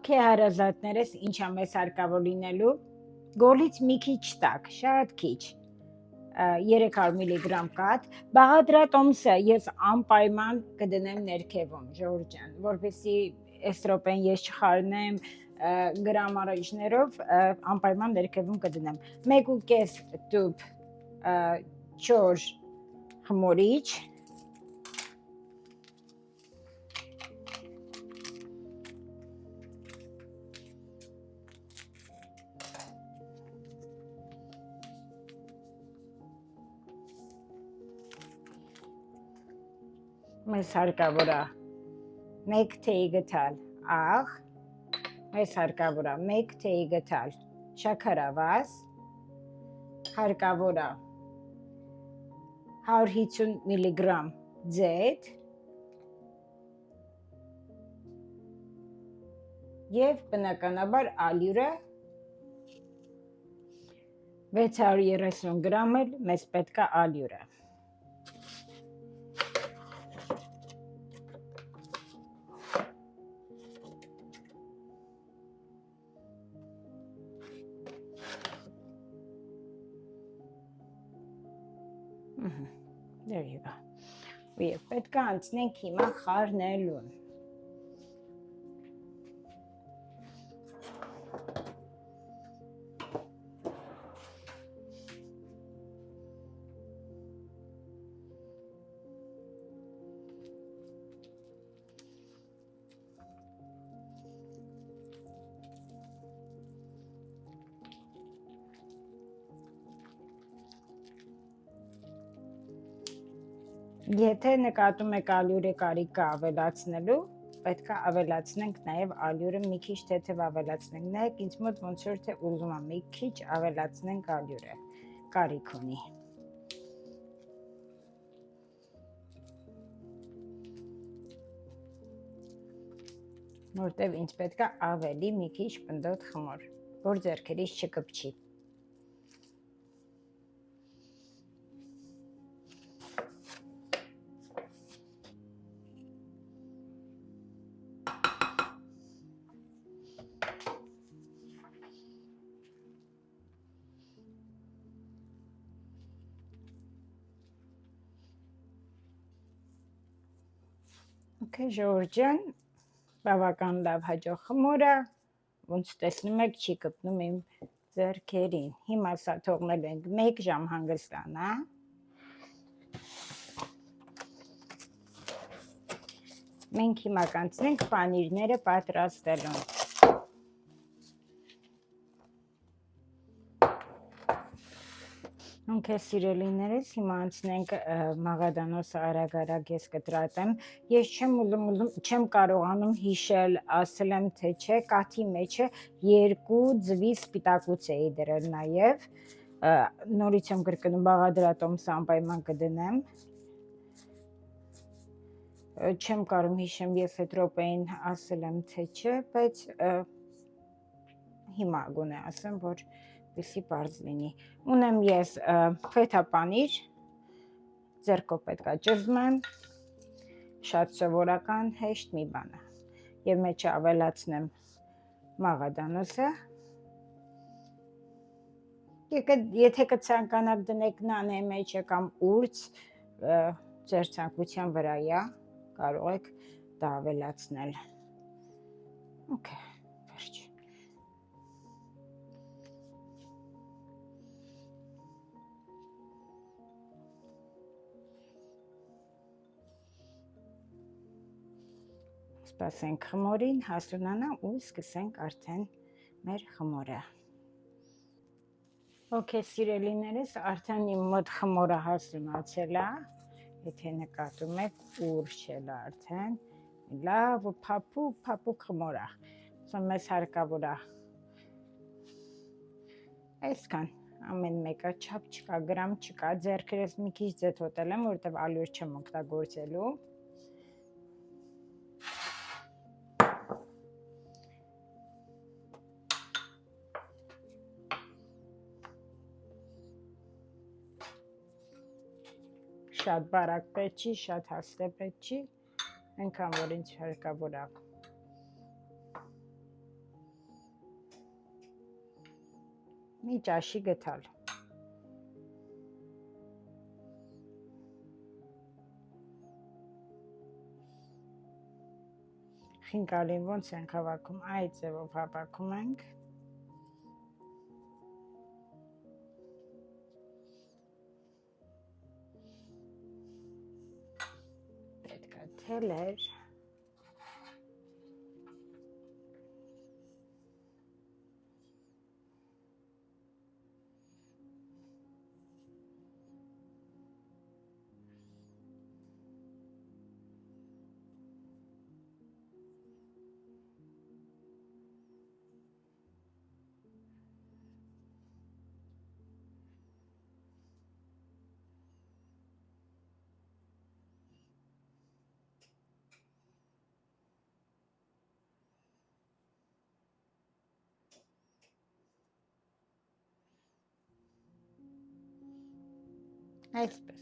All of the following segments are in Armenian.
Okay, հարազատներս, ինչ է մեզ հարկավոր լինելու, գոլից մի քիչ տակ, շատ քիչ, 300 միլիգրամ կաթ, բաղադրատոմսը ես անպայման կդնեմ ներքևում, Ժորժ ջան, որպեսզի այս րոպեն ես չխառնեմ գրամարաժներով, անպայման ներքևում կդնեմ, 1.5 տուփ չոր խմորիչ, մեզ հարկավոր է 1 թեյ գթալ աղ, մեզ հարկավոր է 1 թեյ գթալ շաքարավազ, հարկավոր է 150 միլիգրամ ձեթ և բնականաբար ալյուրը 630 գրամ էլ մեզ պետք է ալյուրը։ There you go. Եվ պետք է անցնենք հիմա խառնելուն։ Եթե նկատում եք ալյուրի կարիք ավելացնելու, պետք է ավելացնենք նաև ալյուրը մի քիչ թեթև ավելացնենք, նայեք ինձ մոտ ոնց որ թե ուզում եմ մի քիչ ավելացնենք ալյուրը, կարիք ունի։ Որտև ինձ պետք է ավելի մի քիչ պնդոտ խմոր, որ ձեռքերից չկպչի։ Okay, Ժորժ ջան, բավական լավ հաջող խմոր է, ոնց տեսնում եք չի կպնում իմ ձեռքերին։ Հիմա սա թողնելու ենք 1 ժամ հանգստանա։ Մենք հիմա կանցնենք պանիրները պատրաստելուն։ Okay, սիրելիներս, հիմա անցնենք մաղադանոսը արագ-արագ ես կտրատեմ։ Ես չեմ կարողանում հիշել, ասել եմ թե չէ, կաթի մեջը 2 ձվի սպիտակուց էի դրել նաև։ Նորից եմ կրկնում, բաղադրատոմսը անպայման կդնեմ։ Չեմ կարող հիշեմ, ես այդ րոպեին ասել եմ թե չէ, բայց հիմա գոնե ասեմ, որ պիսի պարզ լինի։ Ունեմ ես ֆետա պանիր, ձեռքով պետք է ճզմեմ, շատ սովորական հեշտ մի բան է։ Եվ մեջը ավելացնեմ մաղադանոսը։ Եթե կցանկանաք դնեք նանե մեջը կամ ուրց, ձեր ցանկության վրա է, կարող եք դա ավելացնել։ Okay, վերջ։ Սպասենք խմորին հասունանա ու սկսենք արդեն մեր խմորը։ Okay, սիրելիներս, արդեն իմ մոտ խմորը հասունացել է, եթե նկատում եք, ուրիշ էլ արդեն, լավ ու փափուկ խմոր է, սա մեզ հարկավոր է, այսքան, ամեն մեկը չափ չկա, գրամ չկա, ձեռքերս մի քիչ ձեթոտել եմ, որտև ալյուր չեմ օգտագործելու։ Շատ բարակ պետք չի, շատ հաստե պետք չի, այնքան որ ինձ հարկավոր է։ մի ճաշի գտալ։ Խինկալին ոնց ենք հավաքում, այդ ձևով հավաքում ենք։ Պետք է թելեր։ Այսպես։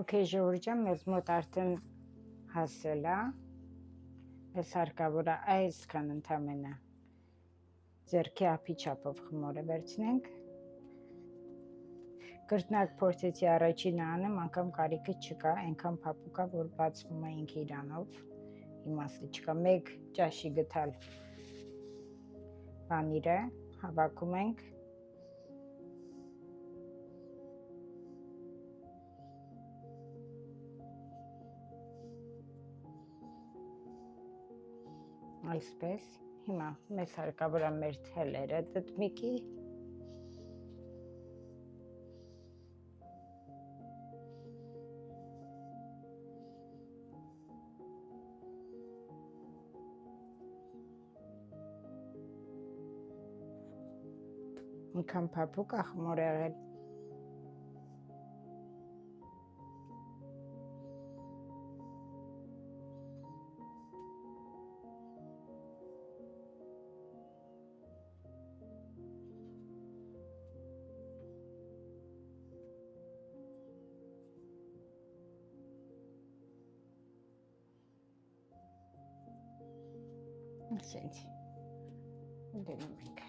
Okay, ժողովուրդ ջան, մեզ մոտ արդեն հասել է։ Ես հարկավոր է այսքան ընդամենը ձեռքի ափի չափով խմորը վերցնենք։ Կրտնակ փորձեցի առաջինը անեմ, անգամ կարիքը չկա, այնքան փափուկ է, որ բացվում է ինքը իրանով, իմաստը չկա։ Մեկ ճաշի գտալ վանիրը հավաքում ենք։ Այսպես, հիմա մեզ հարկավոր է մեր թելերը դդմիկի։ Ինքան փափուկ է խմոր եղել։ Ասենց, դնում ենք։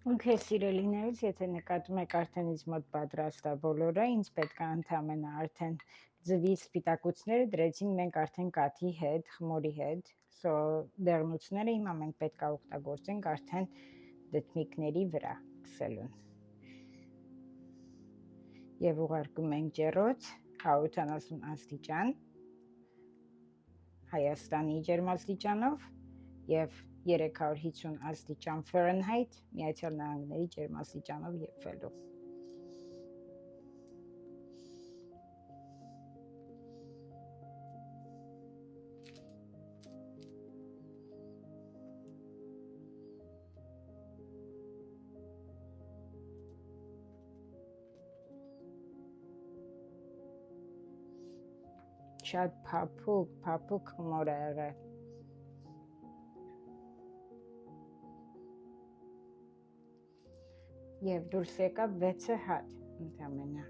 Okay, սիրելիներս, եթե նկատում եք արդեն ինձ մոտ պատրաստ է բոլորը, ինձ պետք է ընդամենը արդեն ձվի սպիտակուցները դրեցին մենք արդեն կաթի հետ, խմորի հետ, so դեղնուցները հիմա մենք պետք է օգտագործենք արդեն դդմիկների վրա քսելուն։ Եվ ուղարկում ենք ջեռոց 180 աստիճան Հայաստանի ջերմաստիճանով եւ 350 աստիճան Ֆարենհայթ Միացյալ Նահանգների ջերմաստիճանով եփվելու։ Շատ փափուկ խմոր է եղել։ Եվ դուրս եկավ 6 հատ ընդամենը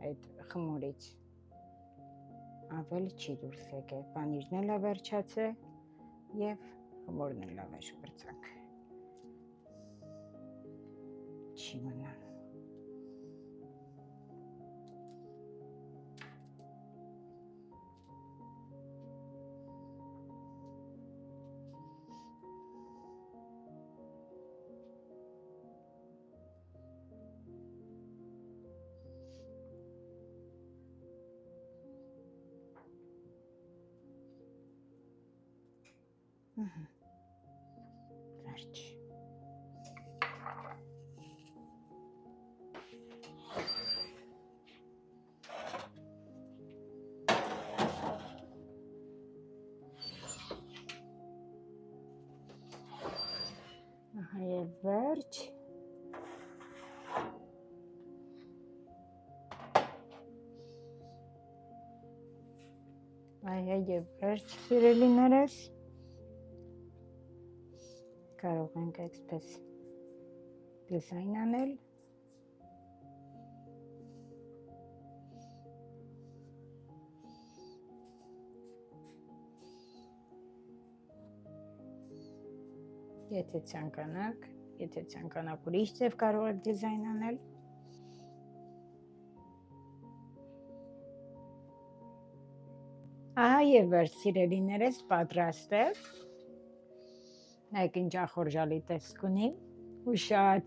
այդ խմորից, ավելի չի դուրս եկել, պանիրն էլ է վերջացել և խմորն էլ է վերջացանք, չի մնա։ Վերջ։ Ահա և վերջ։ Այա և վերջ, սիրելիներս, կարող ենք այսպես դիզայն անել, եթե ցանկանաք ուրիշ ձև կարող եք դիզայն անել, ահա և վերջ, սիրելիներս, պատրաստ է, նայեք ինչ ախորժալի տեսք ունի ու շատ